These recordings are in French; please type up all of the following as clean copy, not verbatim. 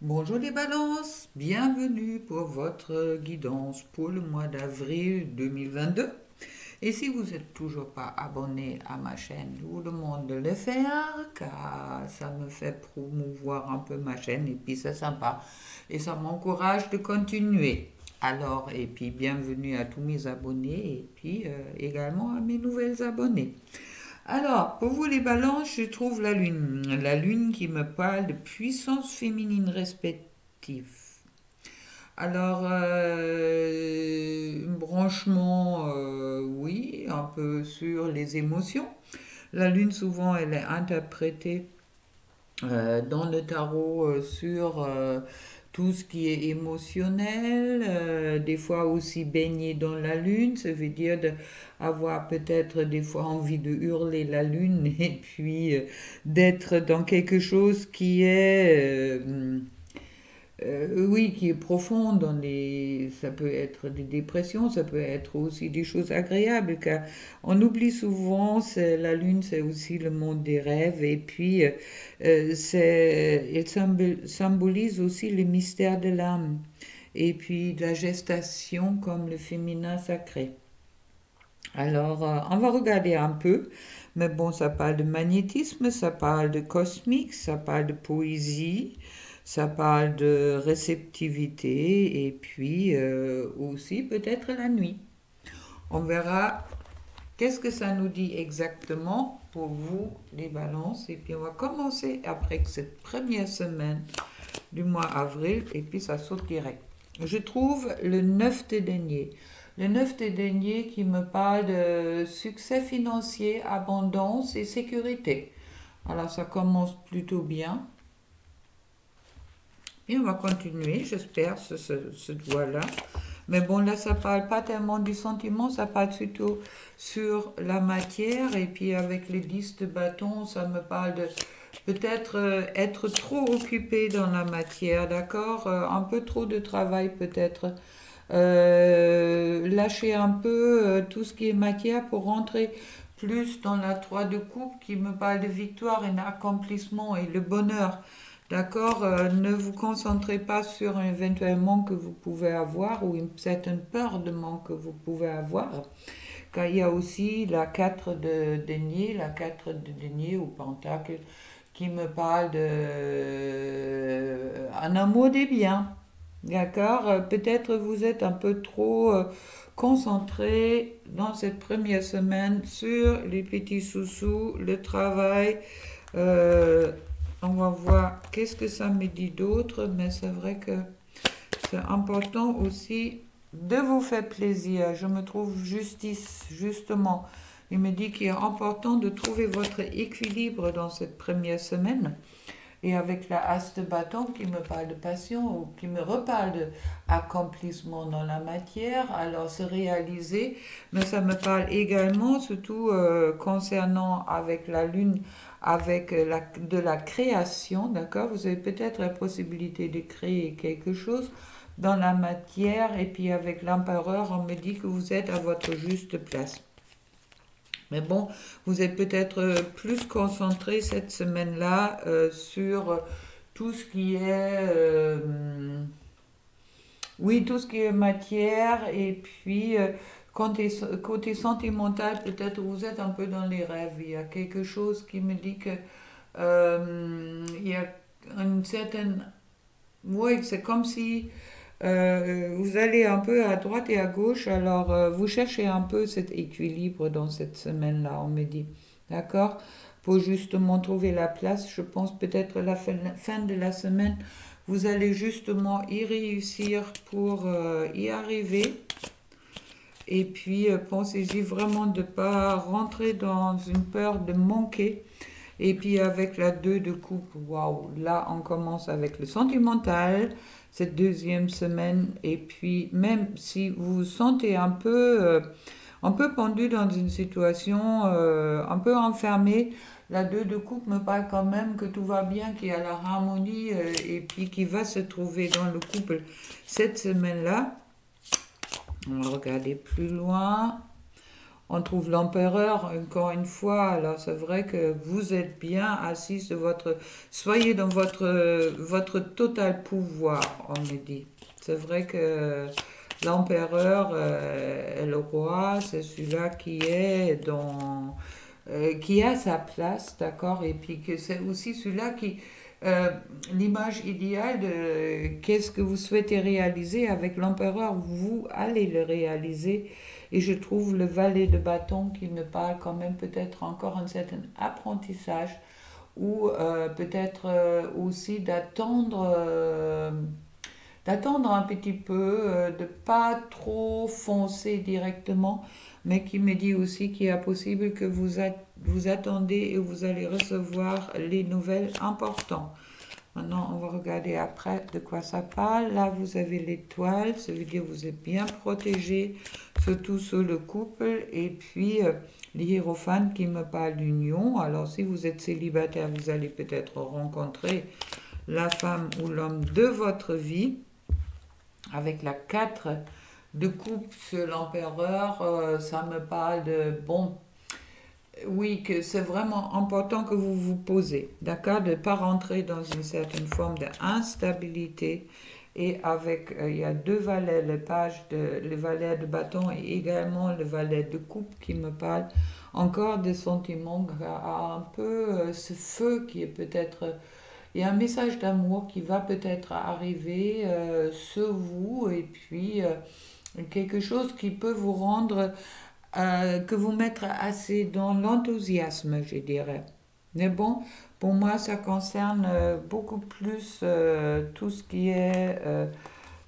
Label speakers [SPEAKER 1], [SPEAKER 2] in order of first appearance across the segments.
[SPEAKER 1] Bonjour les balances, bienvenue pour votre guidance pour le mois d'avril 2022. Et si vous n'êtes toujours pas abonné à ma chaîne, je vous demande de le faire car ça me fait promouvoir un peu ma chaîne et puis c'est sympa et ça m'encourage de continuer. Alors, et puis bienvenue à tous mes abonnés et puis également à mes nouvelles abonnés. Alors, pour vous les balances, je trouve la lune. La lune qui me parle de puissance féminine respective. Alors, un branchement, oui, un peu sur les émotions. La lune, souvent, elle est interprétée dans le tarot sur tout ce qui est émotionnel, des fois aussi baigné dans la lune, ça veut dire avoir peut-être des fois envie de hurler la lune et puis d'être dans quelque chose qui est oui, qui est profonde dans les... Ça peut être des dépressions, ça peut être aussi des choses agréables, car on oublie souvent, la lune, c'est aussi le monde des rêves, et puis elle symbolise aussi le mystère de l'âme, et puis de la gestation comme le féminin sacré. Alors, on va regarder un peu, mais bon, ça parle de magnétisme, ça parle de cosmique, ça parle de poésie, ça parle de réceptivité et puis aussi peut-être la nuit. On verra qu'est-ce que ça nous dit exactement pour vous, les balances. Et puis on va commencer après cette première semaine du mois avril et puis ça saute direct. Je trouve le 9 de denier. Le 9 de denier qui me parle de succès financier, abondance et sécurité. Alors ça commence plutôt bien. Et on va continuer, j'espère, ce doigt-là. Mais bon, là, ça parle pas tellement du sentiment, ça parle surtout sur la matière. Et puis avec les 10 de bâton, ça me parle de peut-être être trop occupé dans la matière, d'accord. Un peu trop de travail peut-être. Lâcher un peu tout ce qui est matière pour rentrer plus dans la 3 de coupe qui me parle de victoire et d'accomplissement et le bonheur. D'accord. Ne vous concentrez pas sur un éventuel manque que vous pouvez avoir ou une certaine peur de manque que vous pouvez avoir. Car il y a aussi la 4 de denier, la 4 de denier ou pentacle qui me parle de un amour des biens. D'accord. Peut-être vous êtes un peu trop concentré dans cette première semaine sur les petits sous-sous, le travail. Euh, on va voir qu'est-ce que ça me dit d'autre, mais c'est vrai que c'est important aussi de vous faire plaisir. Je me trouve justice, justement. Il me dit qu'il est important de trouver votre équilibre dans cette première semaine. Et avec la haste de bâton qui me parle de passion ou qui me reparle d'accomplissement dans la matière, alors se réaliser, mais ça me parle également, surtout concernant avec la lune, avec de la création, d'accord. Vous avez peut-être la possibilité de créer quelque chose dans la matière, et puis avec l'empereur, on me dit que vous êtes à votre juste place. Mais bon, vous êtes peut-être plus concentré cette semaine-là sur tout ce qui est, oui, tout ce qui est matière. Et puis, côté sentimental, peut-être vous êtes un peu dans les rêves. Il y a quelque chose qui me dit que il y a une certaine... Oui, c'est comme si vous allez un peu à droite et à gauche, alors vous cherchez un peu cet équilibre dans cette semaine-là, on me dit. D'accord. Pour justement trouver la place, je pense peut-être la fin de la semaine, vous allez justement y réussir pour y arriver. Et puis pensez-y vraiment de ne pas rentrer dans une peur de manquer. Et puis avec la 2 de coupe, waouh, là on commence avec le sentimental, cette deuxième semaine. Et puis même si vous vous sentez un peu pendu dans une situation, un peu enfermé, la 2 de coupe me parle quand même que tout va bien, qu'il y a la harmonie et puis qui va se trouver dans le couple cette semaine-là. On va regarder plus loin. On trouve l'empereur, encore une fois. Alors, c'est vrai que vous êtes bien assis sur votre... Soyez dans votre total pouvoir, on me dit. C'est vrai que l'empereur et le roi, c'est celui-là qui est dans... qui a sa place, d'accord? Et puis que c'est aussi celui-là qui... euh, l'image idéale de qu'est-ce que vous souhaitez réaliser avec l'empereur, vous allez le réaliser. Et je trouve le valet de bâton qui me parle quand même peut-être encore un certain apprentissage ou peut-être aussi d'attendre un petit peu, de pas trop foncer directement, mais qui me dit aussi qu'il est possible que vous attendez et vous allez recevoir les nouvelles importantes. Maintenant, on va regarder après de quoi ça parle. Là, vous avez l'étoile, ça veut dire que vous êtes bien protégé, surtout sur le couple. Et puis, l'hiérophante qui me parle d'union. Alors, si vous êtes célibataire, vous allez peut-être rencontrer la femme ou l'homme de votre vie. Avec la 4 de coupe sur l'empereur, ça me parle de, bon, oui, que c'est vraiment important que vous vous posez, d'accord, de ne pas rentrer dans une certaine forme d'instabilité. Et avec, il y a deux valets, le valet de bâton et également le valet de coupe qui me parle encore des sentiments, un peu ce feu qui est peut-être, il y a un message d'amour qui va peut-être arriver sur vous et puis quelque chose qui peut vous rendre que vous mettre assez dans l'enthousiasme, je dirais. Mais bon, pour moi, ça concerne beaucoup plus tout ce qui est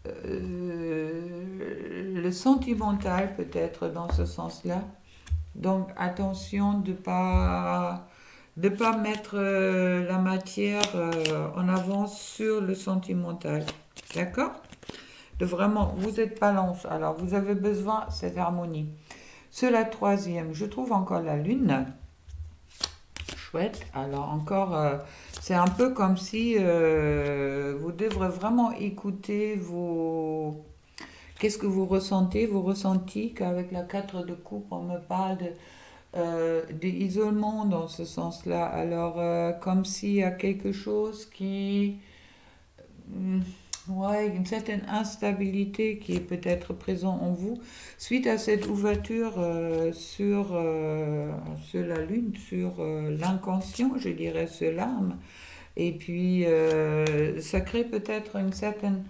[SPEAKER 1] le sentimental, peut-être dans ce sens-là. Donc, attention de pas mettre la matière en avant sur le sentimental. D'accord? De vraiment, vous êtes balance, alors vous avez besoin de cette harmonie. Sur la troisième, je trouve encore la lune. Chouette. Alors encore, c'est un peu comme si vous devrez vraiment écouter vos... Qu'est-ce que vous ressentez, vos ressentis, qu'avec la 4 de coupe, on me parle d'isolement dans ce sens-là. Alors, comme s'il y a quelque chose qui... hmm, ouais, une certaine instabilité qui est peut-être présent en vous suite à cette ouverture sur la lune, sur l'inconscient, je dirais, sur l'âme. Et puis, ça crée peut-être une certaine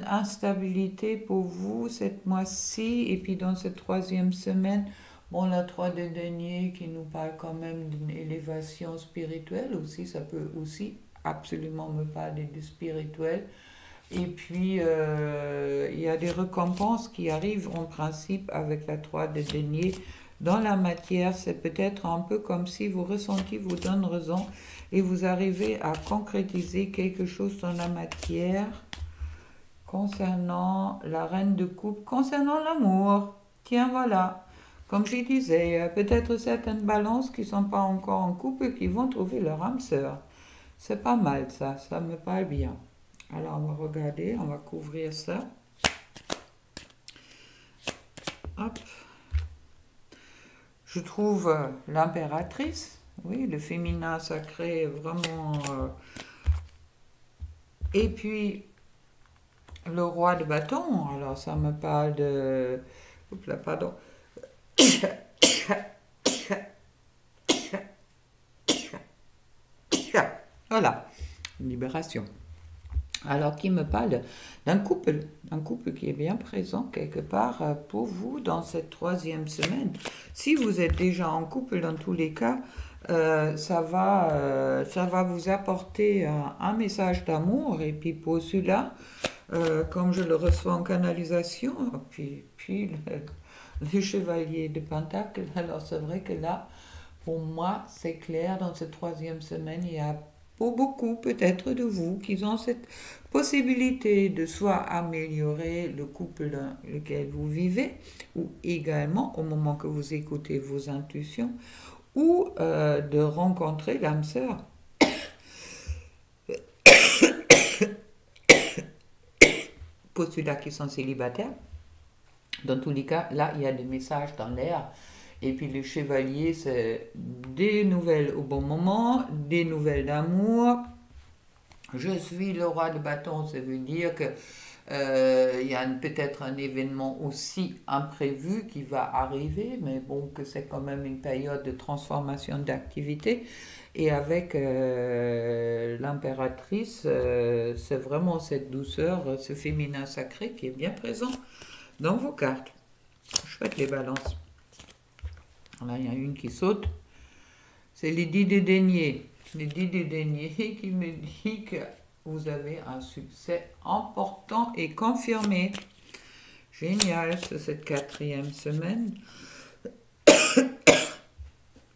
[SPEAKER 1] instabilité pour vous cette mois-ci. Et puis, dans cette troisième semaine, bon, la 3 de denier qui nous parle quand même d'une élévation spirituelle aussi, ça peut aussi absolument me parler du spirituel. Et puis, il y a des récompenses qui arrivent en principe avec la 3 de denier. Dans la matière, c'est peut-être un peu comme si vos ressentis vous donnent raison et vous arrivez à concrétiser quelque chose dans la matière concernant la reine de coupe, concernant l'amour. Tiens, voilà. Comme je disais, il y a peut-être certaines balances qui ne sont pas encore en couple et qui vont trouver leur âme sœur. C'est pas mal ça me parle bien. Alors on va regarder, on va couvrir ça. Hop. Je trouve l'impératrice, oui, le féminin sacré vraiment. Et puis le roi de bâton, alors ça me parle de... Oups là, pardon. Voilà, une libération. Alors, qui me parle d'un couple qui est bien présent quelque part pour vous dans cette troisième semaine. Si vous êtes déjà en couple, dans tous les cas, ça va vous apporter un message d'amour. Et puis pour cela, comme je le reçois en canalisation, puis le chevalier de Pentacle, alors c'est vrai que là, pour moi, c'est clair, dans cette troisième semaine, il y a pour beaucoup peut-être de vous qui ont cette possibilité de soit améliorer le couple dans lequel vous vivez, ou également au moment que vous écoutez vos intuitions, ou de rencontrer l'âme sœur. Pour ceux-là qui sont célibataires, dans tous les cas, là, il y a des messages dans l'air Et puis le chevalier, c'est des nouvelles au bon moment, des nouvelles d'amour. Je suis le roi de bâton, ça veut dire que il y a peut-être un événement aussi imprévu qui va arriver, mais bon, que c'est quand même une période de transformation d'activité. Et avec l'impératrice, c'est vraiment cette douceur, ce féminin sacré qui est bien présent dans vos cartes. Chouette les balances. Là, il y a une qui saute. C'est les 10 de denier. Les 10 de denier qui me dit que vous avez un succès important et confirmé. Génial, c'est cette 4e semaine.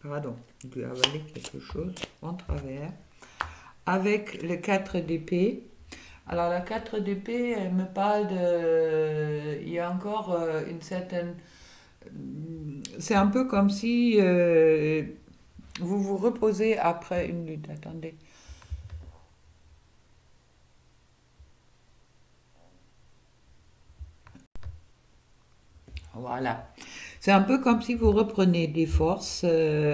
[SPEAKER 1] Pardon, je dois avaler quelque chose en travers. Avec le 4 d'épée. Alors la 4 d'épée, elle me parle de... Il y a encore une certaine... C'est un peu comme si vous vous reposez après une lutte. Attendez. Voilà. C'est un peu comme si vous reprenez des forces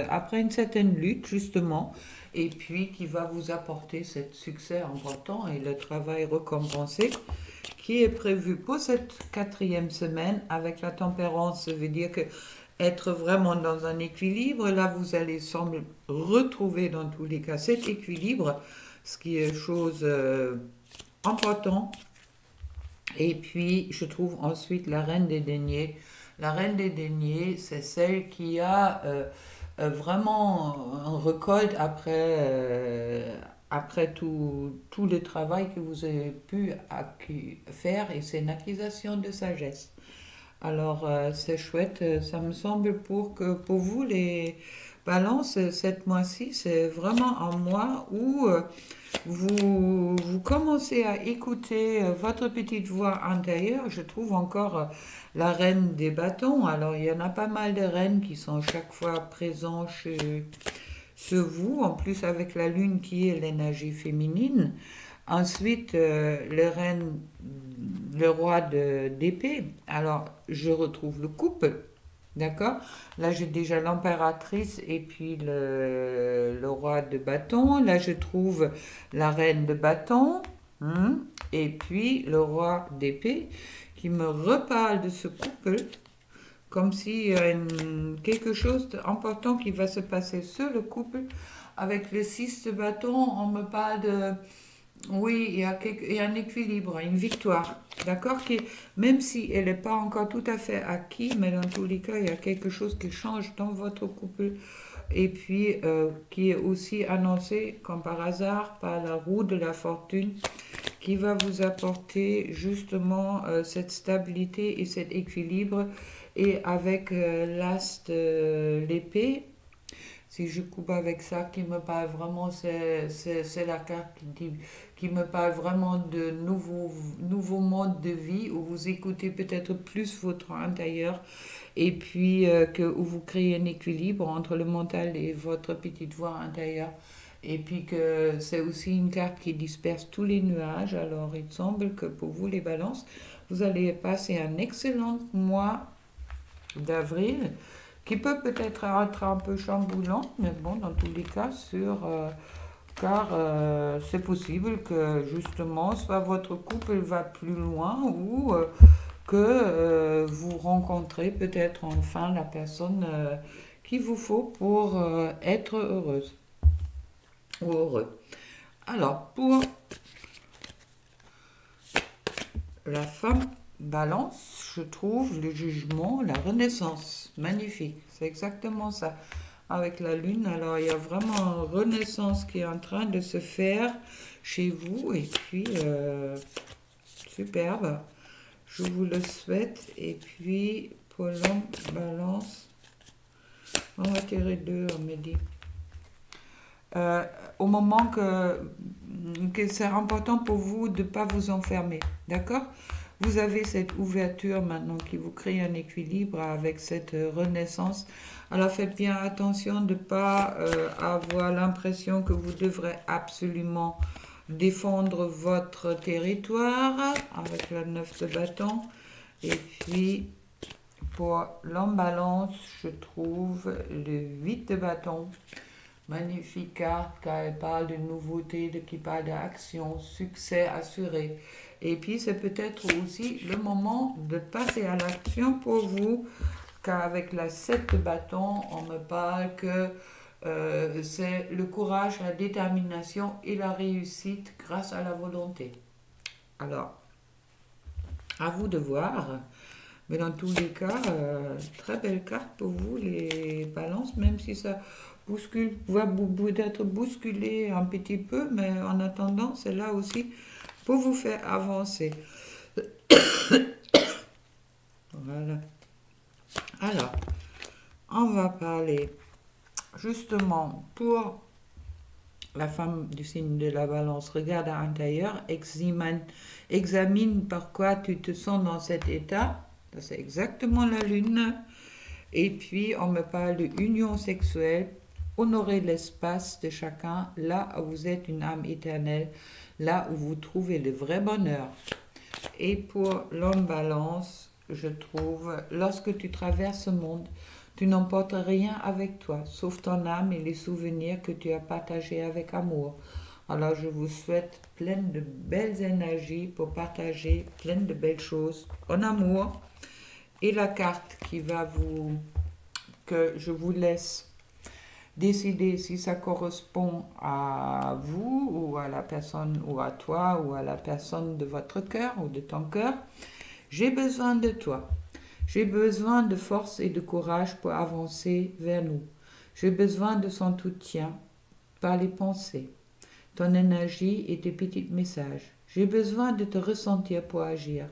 [SPEAKER 1] après une certaine lutte, justement, et puis qui va vous apporter ce succès important et le travail récompensé qui est prévu pour cette 4e semaine avec la tempérance. Ça veut dire que être vraiment dans un équilibre, là vous allez semble retrouver dans tous les cas cet équilibre, ce qui est chose importante. Et puis je trouve ensuite la reine des deniers. La reine des deniers, c'est celle qui a vraiment un récolte après tout le travail que vous avez pu faire, et c'est une acquisition de sagesse. Alors c'est chouette, ça me semble pour vous les balances, cette mois-ci, c'est vraiment un mois où vous commencez à écouter votre petite voix intérieure. Je trouve encore la reine des bâtons. Alors il y en a pas mal de reines qui sont chaque fois présentes chez vous, en plus avec la lune qui est l'énergie féminine. Ensuite, le roi d'épée. Alors, je retrouve le couple, d'accord? Là, j'ai déjà l'impératrice et puis le roi de bâton. Là, je trouve la reine de bâton, et puis le roi d'épée qui me reparle de ce couple, comme s'il y a quelque chose d'important qui va se passer sur le couple. Avec le 6 de bâton, on me parle de... Oui, il y a un équilibre, une victoire, d'accord? Même si elle n'est pas encore tout à fait acquise, mais dans tous les cas, il y a quelque chose qui change dans votre couple. Et puis, qui est aussi annoncé, comme par hasard, par la roue de la fortune, qui va vous apporter justement cette stabilité et cet équilibre. Et avec l'as de l'épée, si je coupe avec ça, qui me parle vraiment, c'est la carte qui me parle vraiment de nouveaux modes de vie où vous écoutez peut-être plus votre intérieur, et puis où vous créez un équilibre entre le mental et votre petite voix intérieure. Et puis que c'est aussi une carte qui disperse tous les nuages. Alors il semble que pour vous les balances, vous allez passer un excellent mois d'avril, qui peut peut-être être un peu chamboulant, mais bon, dans tous les cas, car c'est possible que justement, soit votre couple va plus loin, ou que vous rencontrez peut-être enfin la personne qu'il vous faut pour être heureuse ou heureux. Alors, pour la femme balance, je trouve le jugement, la renaissance. Magnifique, c'est exactement ça. Avec la lune, alors il y a vraiment une renaissance qui est en train de se faire chez vous. Et puis, superbe. Je vous le souhaite. Et puis, pour l'homme balance, on va tirer 2, on me dit. Au moment que c'est important pour vous de ne pas vous enfermer, d'accord? Vous avez cette ouverture maintenant qui vous crée un équilibre avec cette renaissance. Alors faites bien attention de ne pas avoir l'impression que vous devrez absolument défendre votre territoire avec la 9 de bâton. Et puis Pour l'homme balance, je trouve le 8 de bâton. Magnifique carte car elle parle de nouveauté, qui parle d'action, succès assuré. Et puis c'est peut-être aussi le moment de passer à l'action pour vous, car avec la 7 de bâton, on me parle que c'est le courage, la détermination et la réussite grâce à la volonté. Alors, à vous de voir. Mais dans tous les cas, très belle carte pour vous, les balances, même si ça bouscule, va peut-être bousculer un petit peu, mais en attendant, c'est là aussi pour vous faire avancer. Voilà. Alors, on va parler justement pour la femme du signe de la balance. Regarde à l'intérieur, examine pourquoi tu te sens dans cet état. C'est exactement la lune. Et puis, on me parle de union sexuelle. Honorer l'espace de chacun, là où vous êtes une âme éternelle, là où vous trouvez le vrai bonheur. Et pour l'homme balance, je trouve, lorsque tu traverses ce monde, tu n'emportes rien avec toi, sauf ton âme et les souvenirs que tu as partagés avec amour. Alors je vous souhaite plein de belles énergies pour partager plein de belles choses en amour. Et la carte que je vous laisse décider si ça correspond à vous ou à la personne ou à toi ou à la personne de votre cœur ou de ton cœur. J'ai besoin de toi. J'ai besoin de force et de courage pour avancer vers nous. J'ai besoin de son soutien par les pensées, ton énergie et tes petits messages. J'ai besoin de te ressentir pour agir.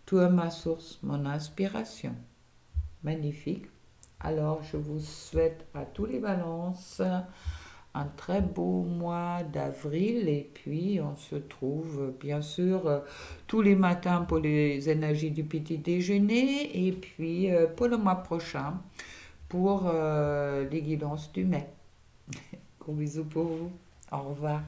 [SPEAKER 1] Tu es ma source, mon inspiration. Magnifique. Alors, je vous souhaite à tous les balances un très beau mois d'avril et puis on se trouve bien sûr tous les matins pour les énergies du petit déjeuner et puis pour le mois prochain pour les guidances du mai. Gros bisous pour vous. Au revoir.